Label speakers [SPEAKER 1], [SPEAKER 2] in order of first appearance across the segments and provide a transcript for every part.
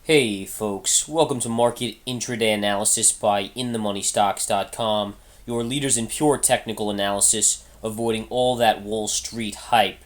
[SPEAKER 1] Hey folks, welcome to Market Intraday Analysis by InTheMoneyStocks.com, your leaders in pure technical analysis, avoiding all that Wall Street hype.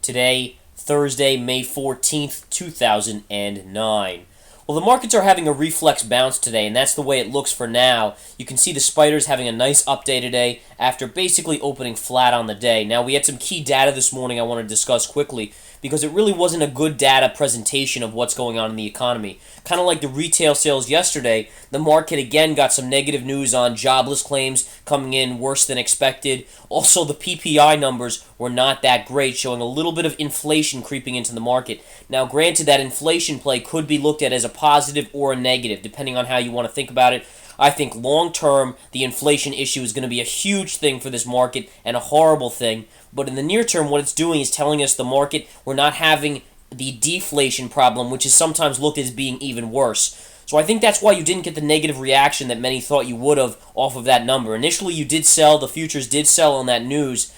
[SPEAKER 1] Today, Thursday, May 14th, 2009. Well, the markets are having a reflex bounce today, and that's the way it looks for now. You can see the spiders having a nice up day today after basically opening flat on the day. Now, we had some key data this morning I want to discuss quickly because it really wasn't a good data presentation of what's going on in the economy. Kind of like the retail sales yesterday, the market again got some negative news on jobless claims coming in worse than expected. Also, the PPI numbers were not that great, showing a little bit of inflation creeping into the market. Now, granted, that inflation play could be looked at as a positive or a negative, depending on how you want to think about it. I think long-term, the inflation issue is going to be a huge thing for this market and a horrible thing. But in the near term, what it's doing is telling us the market, we're not having the deflation problem, which is sometimes looked as being even worse. So I think that's why you didn't get the negative reaction that many thought you would have off of that number. Initially, you did sell, the futures did sell on that news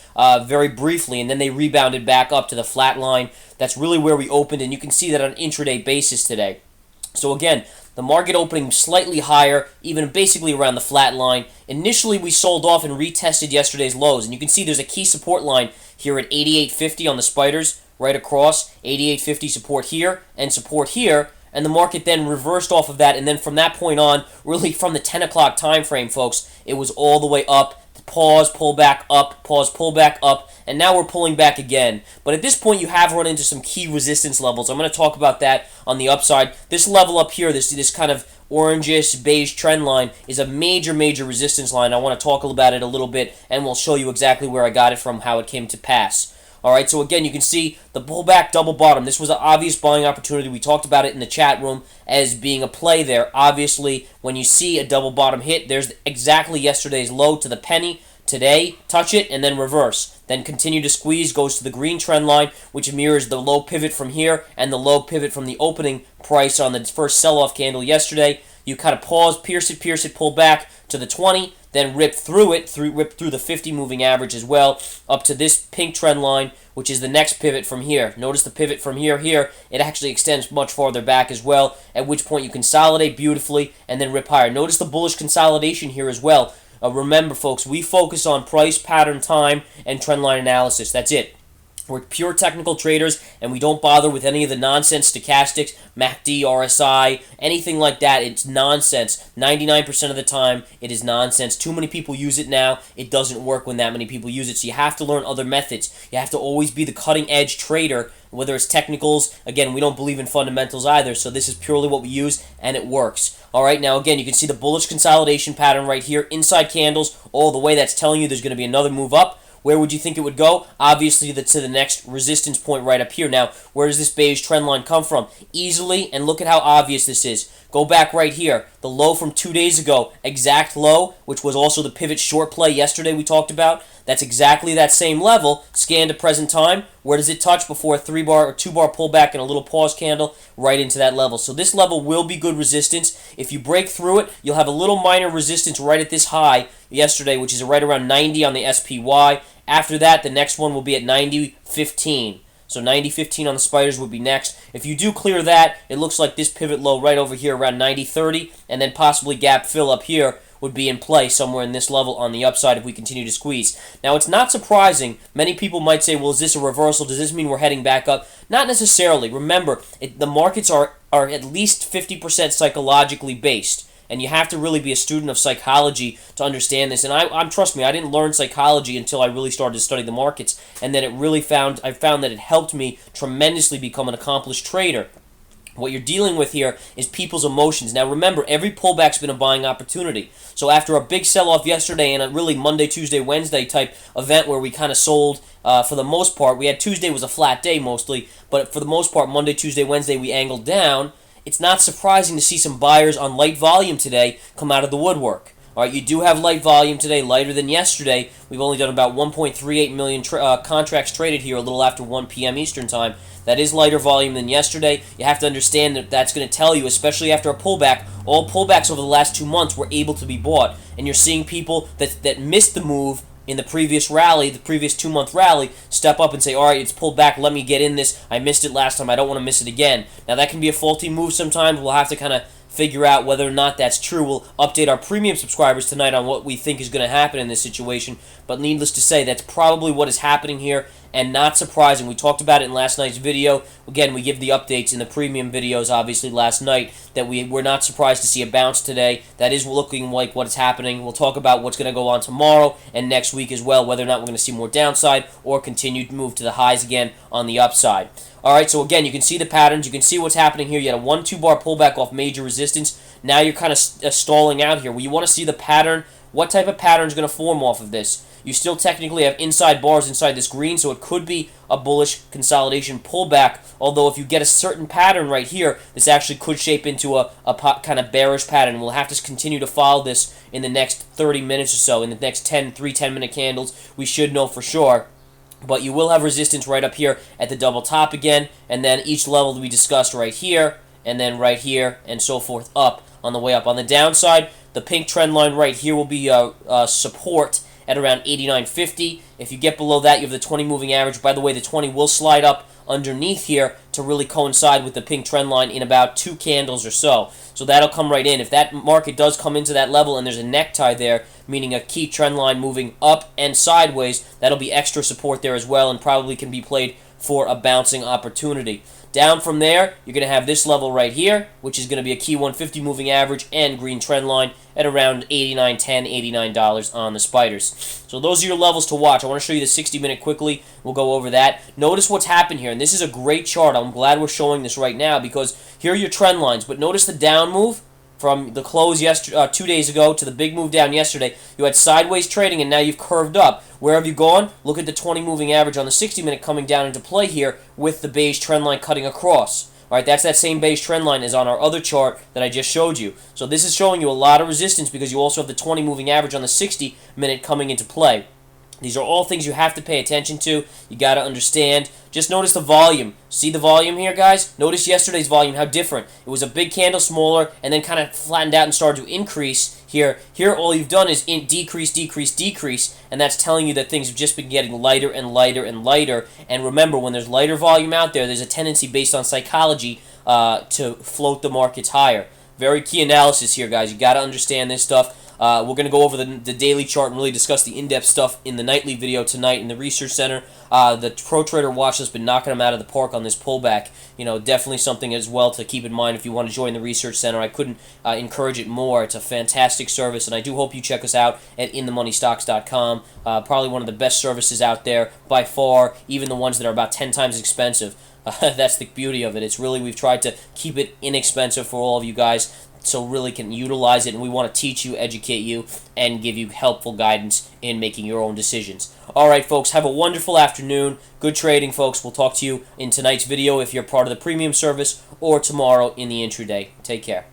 [SPEAKER 1] very briefly, and then they rebounded back up to the flat line. That's really where we opened, and you can see that on an intraday basis today. So again, the market opening slightly higher, even basically around the flat line. Initially, we sold off and retested yesterday's lows, and you can see there's a key support line here at 88.50 on the spiders, right across, 88.50 support here, and support here, and the market then reversed off of that, and then from that point on, really from the 10 o'clock time frame, folks, it was all the way up. Pause, pull back up, pause, pull back up, and now we're pulling back again. But at this point, you have run into some key resistance levels. I'm going to talk about that on the upside. This level up here, this kind of orangish beige trend line is a major resistance line. I want to talk about it a little bit, and we'll show you exactly where I got it from, how it came to pass. Alright, so again, you can see the pullback double bottom. This was an obvious buying opportunity. We talked about it in the chat room as being a play there. Obviously, when you see a double bottom hit, there's exactly yesterday's low to the penny. Today, touch it and then reverse. Then continue to squeeze, goes to the green trend line, which mirrors the low pivot from here and the low pivot from the opening price on the first sell-off candle yesterday. You kind of pause, pierce it, pull back to the 20, then rip through it, rip through the 50 moving average as well, up to this pink trend line, which is the next pivot from here. Notice the pivot from here, it actually extends much farther back as well, at which point you consolidate beautifully and then rip higher. Notice the bullish consolidation here as well. Remember, folks, we focus on price, pattern, time, and trendline analysis. That's it. We're pure technical traders, and we don't bother with any of the nonsense stochastics, MACD, RSI, anything like that. It's nonsense. 99% of the time, it is nonsense. Too many people use it now. It doesn't work when that many people use it, so you have to learn other methods. You have to always be the cutting-edge trader, whether it's technicals. Again, we don't believe in fundamentals either, so this is purely what we use, and it works. All right, now again, you can see the bullish consolidation pattern right here, inside candles, all the way. That's telling you there's going to be another move up. Where would you think it would go? Obviously, to the next resistance point right up here. Now, where does this beige trend line come from? Easily, and look at how obvious this is. Go back right here. The low from 2 days ago, exact low, which was also the pivot short play yesterday we talked about. That's exactly that same level. Scan to present time. Where does it touch before a 3-bar or 2-bar pullback and a little pause candle? Right into that level. So this level will be good resistance. If you break through it, you'll have a little minor resistance right at this high yesterday, which is right around 90 on the SPY. After that, the next one will be at 90.15. So 90.15 on the spiders would be next. If you do clear that, it looks like this pivot low right over here around 90.30, and then possibly gap fill up here would be in play somewhere in this level on the upside if we continue to squeeze. Now, it's not surprising. Many people might say, well, is this a reversal? Does this mean we're heading back up? Not necessarily. Remember, the markets are at least 50% psychologically based. And you have to really be a student of psychology to understand this. And I'm trust me, I didn't learn psychology until I really started to study the markets. And then I found that it helped me tremendously become an accomplished trader. What you're dealing with here is people's emotions. Now remember, every pullback's been a buying opportunity. So after a big sell-off yesterday and a really Monday, Tuesday, Wednesday type event where we kind of sold for the most part, we had Tuesday was a flat day mostly, but for the most part, Monday, Tuesday, Wednesday, we angled down. It's not surprising to see some buyers on light volume today come out of the woodwork. All right, you do have light volume today, lighter than yesterday. We've only done about 1.38 million contracts traded here a little after 1 p.m. Eastern Time. That is lighter volume than yesterday. You have to understand that that's going to tell you, especially after a pullback, all pullbacks over the last 2 months were able to be bought. And you're seeing people that missed the move in the previous rally, the previous 2-month rally, step up and say, all right, it's pulled back, let me get in this. I missed it last time, I don't want to miss it again. Now, that can be a faulty move sometimes. We'll have to kind of figure out whether or not that's true. We'll update our premium subscribers tonight on what we think is going to happen in this situation. But needless to say, that's probably what is happening here, and not surprising. We talked about it in last night's video. Again, we give the updates in the premium videos, obviously, last night, that we're not surprised to see a bounce today. That is looking like what is happening. We'll talk about what's going to go on tomorrow and next week as well, whether or not we're going to see more downside or continued move to the highs again on the upside. Alright, so again, you can see the patterns. You can see what's happening here. You had a 1-2 bar pullback off major resistance. Now you're kind of stalling out here. Well, you want to see the pattern. What type of pattern is going to form off of this? You still technically have inside bars inside this green, so it could be a bullish consolidation pullback. Although if you get a certain pattern right here, this actually could shape into a kind of bearish pattern. We'll have to continue to follow this in the next 30 minutes or so. In the next 3 10-minute candles, we should know for sure. But you will have resistance right up here at the double top again, and then each level that we discussed right here, and then right here, and so forth up on the way up. On the downside, the pink trend line right here will be support at around 89.50. If you get below that, you have the 20 moving average. By the way, the 20 will slide up underneath here to really coincide with the pink trend line in about 2 candles or so. So that'll come right in. If that market does come into that level and there's a necktie there, meaning a key trend line moving up and sideways, that'll be extra support there as well and probably can be played for a bouncing opportunity. Down from there, you're going to have this level right here, which is going to be a key 150 moving average and green trend line at around $89.10, $89 on the spiders. So those are your levels to watch. I want to show you the 60-minute quickly. We'll go over that. Notice what's happened here, and this is a great chart. I'm glad we're showing this right now because here are your trend lines. But notice the down move from the close 2 days ago to the big move down yesterday. You had sideways trading, and now you've curved up. Where have you gone? Look at the 20 moving average on the 60-minute coming down into play here with the beige trend line cutting across. All right, that's that same beige trend line as on our other chart that I just showed you. So this is showing you a lot of resistance because you also have the 20 moving average on the 60-minute coming into play. These are all things you have to pay attention to. You got to understand. Just notice the volume. See the volume here, guys? Notice yesterday's volume, how different. It was a big candle, smaller, and then kind of flattened out and started to increase here. Here, all you've done is decrease, decrease, decrease, and that's telling you that things have just been getting lighter and lighter and lighter. And remember, when there's lighter volume out there, there's a tendency based on psychology to float the markets higher. Very key analysis here, guys. You got to understand this stuff. We're going to go over the daily chart and really discuss the in-depth stuff in the nightly video tonight in the Research Center. The Pro Trader Watch has been knocking them out of the park on this pullback. You know, definitely something as well to keep in mind if you want to join the Research Center. I couldn't encourage it more. It's a fantastic service, and I do hope you check us out at inthemoneystocks.com. Probably one of the best services out there by far, even the ones that are about 10 times expensive. That's the beauty of it. It's really, we've tried to keep it inexpensive for all of you guys, so really can utilize it, and we want to teach you, educate you, and give you helpful guidance in making your own decisions. Alright, folks, have a wonderful afternoon. Good trading, folks. We'll talk to you in tonight's video if you're part of the premium service, or tomorrow in the intraday. Take care.